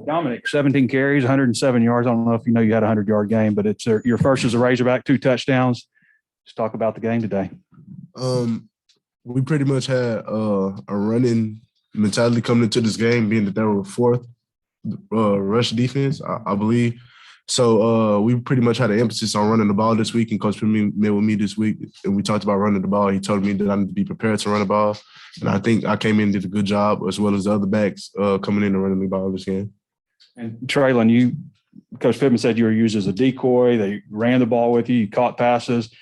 Dominic, 17 carries, 107 yards. I don't know if you know you had a 100-yard game, but it's your first as a Razorback, 2 touchdowns. Let's talk about the game today. We pretty much had a running mentality coming into this game, being that they were fourth rush defense, I believe. So we pretty much had an emphasis on running the ball this week, and Coach Pittman met with me this week, and we talked about running the ball. He told me that I need to be prepared to run the ball, and I think I came in and did a good job, as well as the other backs coming in and running the ball this game. And Treylon, Coach Pittman said you were used as a decoy. They ran the ball with you. You caught passes.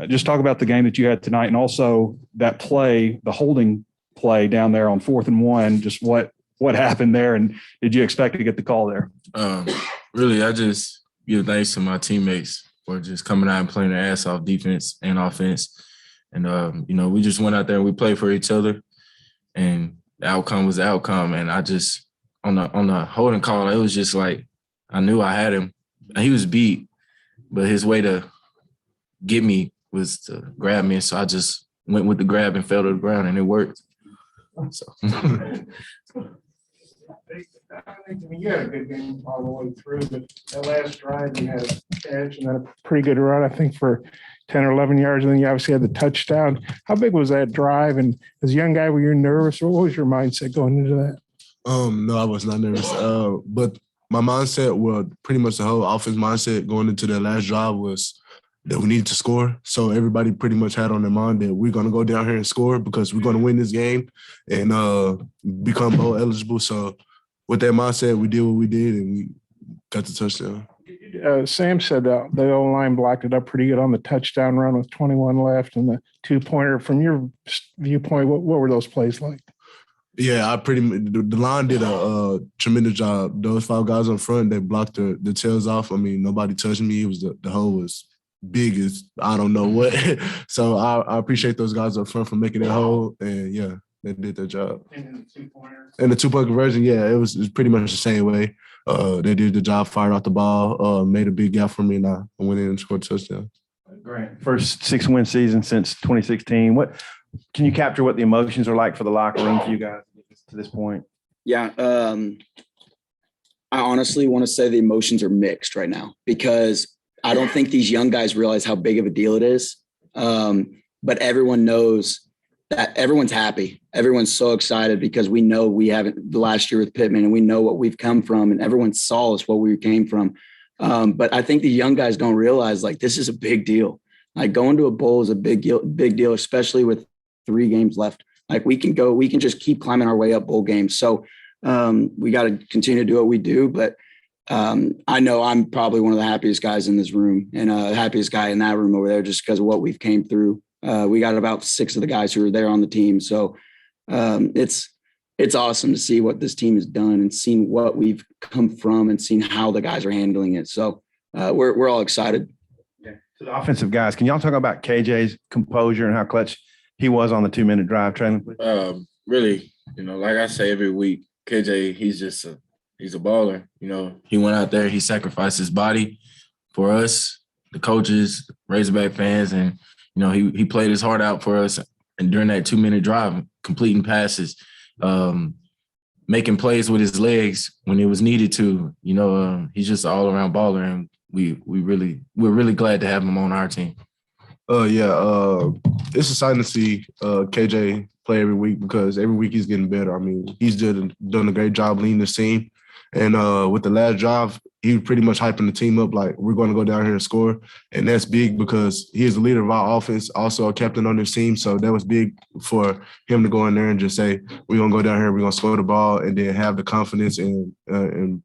Just talk about the game that you had tonight, and also that play, the holding play down there on 4th and 1. Just what happened there, and did you expect to get the call there? Really, I just give thanks to my teammates for just coming out and playing their ass off, defense and offense. And, we just went out there and we played for each other, and the outcome was the outcome. And I just, on the holding call, it was just like I knew I had him. He was beat, but his way to get me was to grab me. So I just went with the grab and fell to the ground, and it worked. So. You had a good game all the way through, but that last drive you had a catch and then a pretty good run, I think, for 10 or 11 yards, and then you obviously had the touchdown. How big was that drive? And as a young guy, were you nervous, or what was your mindset going into that? No, I was not nervous. But my mindset, pretty much the whole offense mindset going into that last drive was that we needed to score. So everybody pretty much had on their mind that we're going to go down here and score because we're going to win this game and become bowl eligible. So with that mindset, we did what we did, and we got the touchdown. Sam said the O-line blocked it up pretty good on the touchdown run with 21 left and the 2-pointer. From your viewpoint, what were those plays like? Yeah, the line did a tremendous job. Those 5 guys up front, they blocked the tails off. I mean, nobody touched me. It was the hole was big as I don't know what. So I appreciate those guys up front for making it whole. And yeah, they did their job. And the 2-point conversion, yeah, it was pretty much the same way. They did the job, fired out the ball, made a big gap for me, and I went in and scored a touchdown. Great. First 6-win season since 2016. What can you capture what the emotions are like for the locker room for you guys to this point? Yeah. I honestly want to say the emotions are mixed right now because I don't think these young guys realize how big of a deal it is. But everyone knows that everyone's happy. Everyone's so excited because we know we haven't the last year with Pittman, and we know what we've come from, and everyone saw us what we came from. But I think the young guys don't realize, like, this is a big deal. Like, going to a bowl is a big deal, especially with 3 games left. Like, we can just keep climbing our way up bowl games. So we got to continue to do what we do. But I know I'm probably one of the happiest guys in this room, and the happiest guy in that room over there, just because of what we've came through. We got about 6 of the guys who are there on the team. So it's awesome to see what this team has done and seen what we've come from and seen how the guys are handling it. So we're all excited. Yeah. To the offensive guys, can y'all talk about KJ's composure and how clutch he was on the 2-minute drive, Treylin? Really, like I say every week, KJ, he's a baller. He went out there, he sacrificed his body for us, the coaches, Razorback fans, and he played his heart out for us. And during that 2-minute drive, completing passes, making plays with his legs when it was needed to. He's just an all-around baller, and we're really glad to have him on our team. It's exciting to see KJ play every week because every week he's getting better. I mean, he's done a great job leading this team. And with the last drive, he was pretty much hyping the team up like, we're going to go down here and score. And that's big because he is the leader of our offense, also a captain on this team. So that was big for him to go in there and just say, we're going to go down here, we're going to score the ball, and then have the confidence and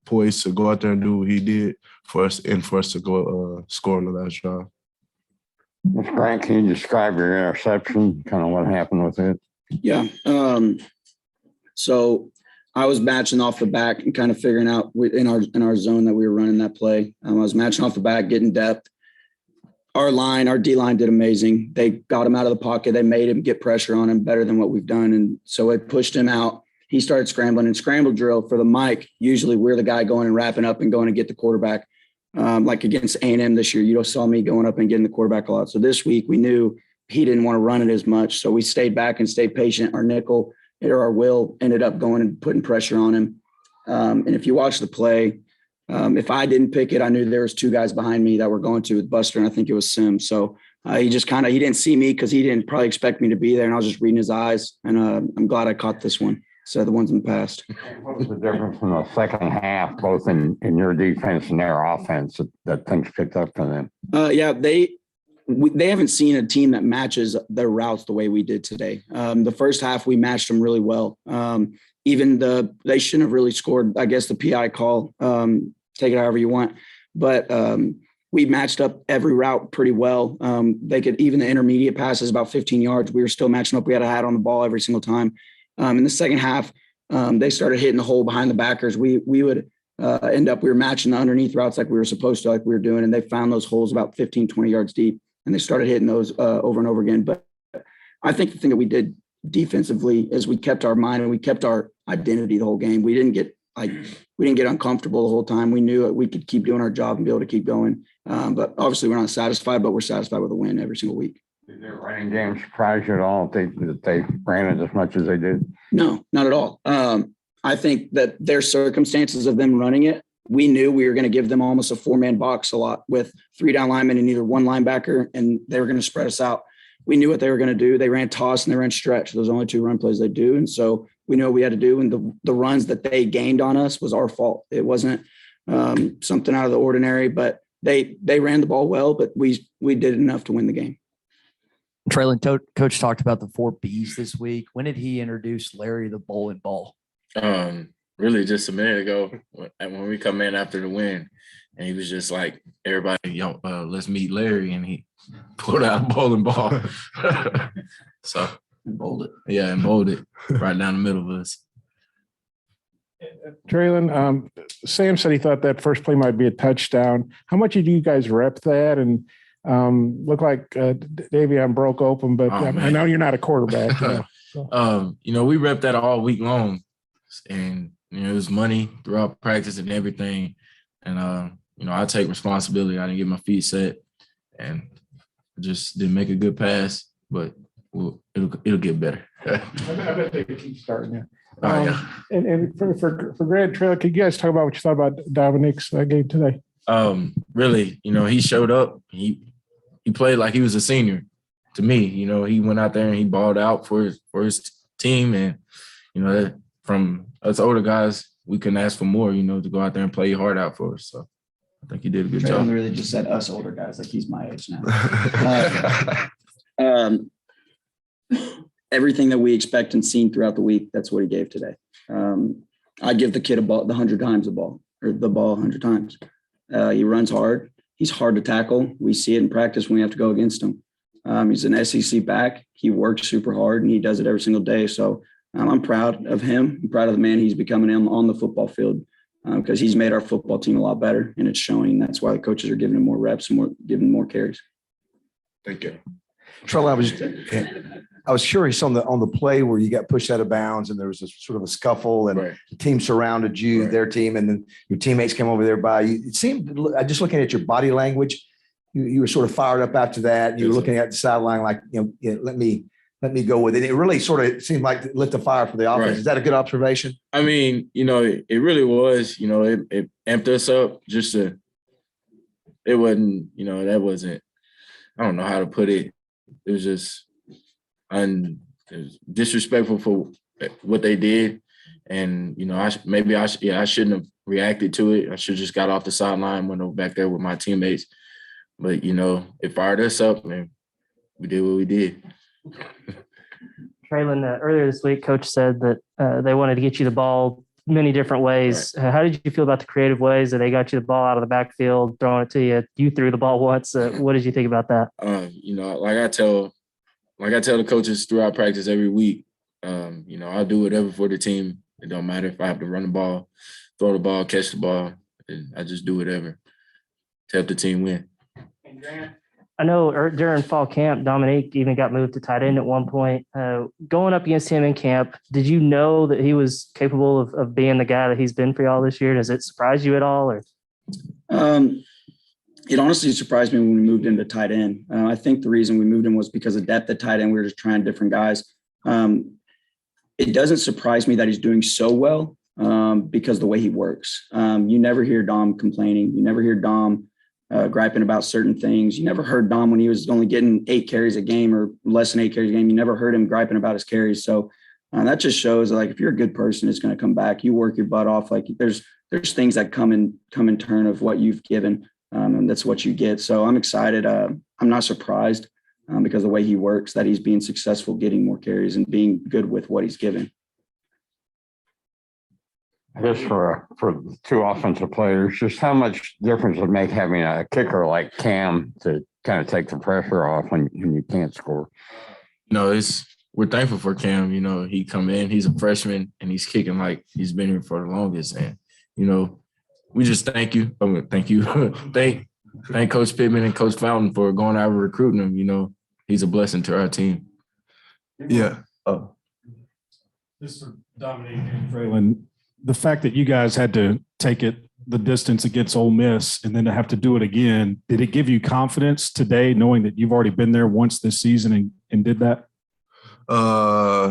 poise to go out there and do what he did for us and for us to go score on the last drive. Mr. Grant, can you describe your interception, kind of what happened with it? Yeah. So I was matching off the back and kind of figuring out in our zone that we were running that play. I was matching off the back, getting depth. Our D-line did amazing. They got him out of the pocket. They made him get pressure on him better than what we've done. And so it pushed him out. He started scrambling, and scramble drill for the mic. Usually we're the guy going and wrapping up and going to get the quarterback. Like against A&M this year, you saw me going up and getting the quarterback a lot. So this week we knew he didn't want to run it as much. So we stayed back and stayed patient. Our nickel or our will ended up going and putting pressure on him. And if you watch the play, if I didn't pick it, I knew there was two guys behind me that were going to with Buster, and I think it was Sims. So he just he didn't see me because he didn't probably expect me to be there, and I was just reading his eyes. And I'm glad I caught this one. So the ones in the past. What was the difference in the second half, both in your defense and their offense, that things picked up for them? They haven't seen a team that matches their routes the way we did today. The first half, we matched them really well. They shouldn't have really scored, I guess, the PI call, take it however you want. But we matched up every route pretty well. They could, even the intermediate passes about 15 yards, we were still matching up. We had a hat on the ball every single time. In the second half, they started hitting the hole behind the backers. We would we were matching the underneath routes like we were supposed to, like we were doing. And they found those holes about 15, 20 yards deep. And they started hitting those over and over again. But I think the thing that we did defensively is we kept our mind and we kept our identity the whole game. We didn't get uncomfortable the whole time. We knew we could keep doing our job and be able to keep going. But obviously we're not satisfied, but we're satisfied with a win every single week. Did their running game surprise you at all that they ran it as much as they did? No, not at all. I think that their circumstances of them running it, we knew we were going to give them almost a 4-man box a lot with 3 down linemen and either one linebacker, and they were going to spread us out. We knew what they were going to do. They ran toss and they ran stretch. Those are only 2 run plays they do. And so we knew what we had to do. And the runs that they gained on us was our fault. It wasn't something out of the ordinary, but they ran the ball well, but we did enough to win the game. Treylon, coach talked about the 4 Bs this week. When did he introduce Larry the bowling ball? Really just a minute ago when we come in after the win, and he was just like, everybody, let's meet Larry, and he pulled out a bowling ball. So And bowled it. Yeah, and bowled it right down the middle of us. Treylon, Sam said he thought that first play might be a touchdown. How much did you guys rep that? And looked like Davion broke open, but I know you're not a quarterback. We repped that all week long, and it was money throughout practice and everything. And I take responsibility. I didn't get my feet set, and just didn't make a good pass, but it'll get better. I bet they keep starting there. Yeah. And for Grant Treylon, could you guys talk about what you thought about Dominique's game today? Really, he showed up. He played like he was a senior to me. He went out there and he balled out for his team. And, from us older guys, we couldn't ask for more, to go out there and play your heart out for us. So I think he did a good job. Really just said us older guys, like he's my age now. Everything that we expect and seen throughout the week, that's what he gave today. I give the kid the 100 times the ball 100 times. He runs hard. He's hard to tackle. We see it in practice when we have to go against him. He's an SEC back. He works super hard and he does it every single day. So I'm proud of him. I'm proud of the man he's becoming on the football field because he's made our football team a lot better, and it's showing. That's why the coaches are giving him more reps and giving him more carries. Thank you. Treylon, I was curious on the play where you got pushed out of bounds and there was a sort of a scuffle and Right. the team surrounded you, Right. their team, and then your teammates came over there by you. It seemed, just looking at your body language, you were sort of fired up after that. You were looking at the sideline like, let me go with it. It really sort of seemed like it lit the fire for the offense. Right. Is that a good observation? I mean, it really was, it amped us up it wasn't, that wasn't, I don't know how to put it. It was just it was disrespectful for what they did. And, I shouldn't have reacted to it. I should have just got off the sideline, went over back there with my teammates. But, it fired us up and we did what we did. Treylon, earlier this week, Coach said that they wanted to get you the ball many different ways. Right. How did you feel about the creative ways that they got you the ball out of the backfield, throwing it to you? You threw the ball once. What did you think about that? Like I tell the coaches throughout practice every week, I'll do whatever for the team. It don't matter if I have to run the ball, throw the ball, catch the ball. I just do whatever to help the team win. And Grant, I know during fall camp, Dominique even got moved to tight end at one point. Going up against him in camp, did you know that he was capable of being the guy that he's been for y'all this year? Does it surprise you at all? Or it honestly surprised me when we moved into tight end. I think the reason we moved him was because of depth at tight end. We were just trying different guys. It doesn't surprise me that he's doing so well because the way he works. You never hear Dom complaining. You never hear Dom griping about certain things. You never heard Dom when he was only getting 8 carries a game or less than 8 carries a game. You never heard him griping about his carries. So that just shows like if you're a good person, it's going to come back. You work your butt off. Like there's things that come in turn of what you've given, and that's what you get. So I'm excited. I'm not surprised because of the way he works, that he's being successful, getting more carries and being good with what he's given. I guess for the 2 offensive players, just how much difference would make having a kicker like Cam to kind of take the pressure off when you can't score? You know, we're thankful for Cam. You know, he come in, he's a freshman, and he's kicking like he's been here for the longest. And, you know, we just thank you. Thank Coach Pittman and Coach Fountain for going out and recruiting him. You know, he's a blessing to our team. Yeah. This for Dominique and Treylin. The fact that you guys had to take it the distance against Ole Miss and then to have to do it again, did it give you confidence today knowing that you've already been there once this season and did that?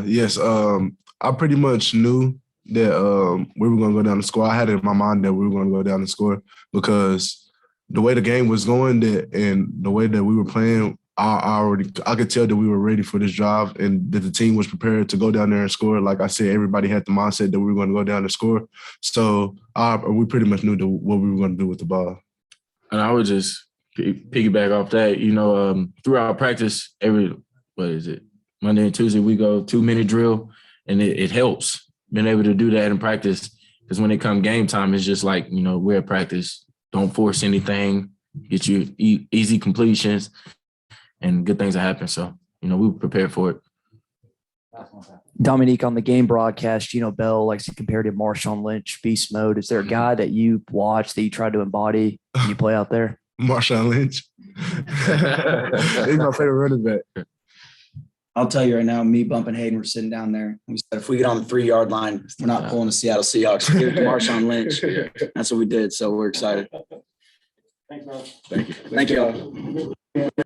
Yes. I pretty much knew that we were going to go down the score. I had it in my mind that we were going to go down the score because the way the game was going and the way that we were playing, I could tell that we were ready for this drive and that the team was prepared to go down there and score. Like I said, everybody had the mindset that we were going to go down and score. So we pretty much knew what we were going to do with the ball. And I would just piggyback off that. You know, throughout practice, Monday and Tuesday, we go 2-minute drill, and it helps being able to do that in practice because when it comes game time, it's just like, you know, we're at practice. Don't force anything. Get you easy completions. And good things that happen. So, you know, we were prepared for it. Dominique, on the game broadcast, Gino Bell likes to compare to Marshawn Lynch, beast mode. Is there a guy that you watch that you try to embody when you play out there? Marshawn Lynch. He's my favorite running back. I'll tell you right now, me, Bump, and Hayden were sitting down there. We said, if we get on the 3-yard line, we're not pulling the Seattle Seahawks. Give it to Marshawn Lynch. That's what we did. So we're excited. Thanks, bro. Thank you. Thank you all.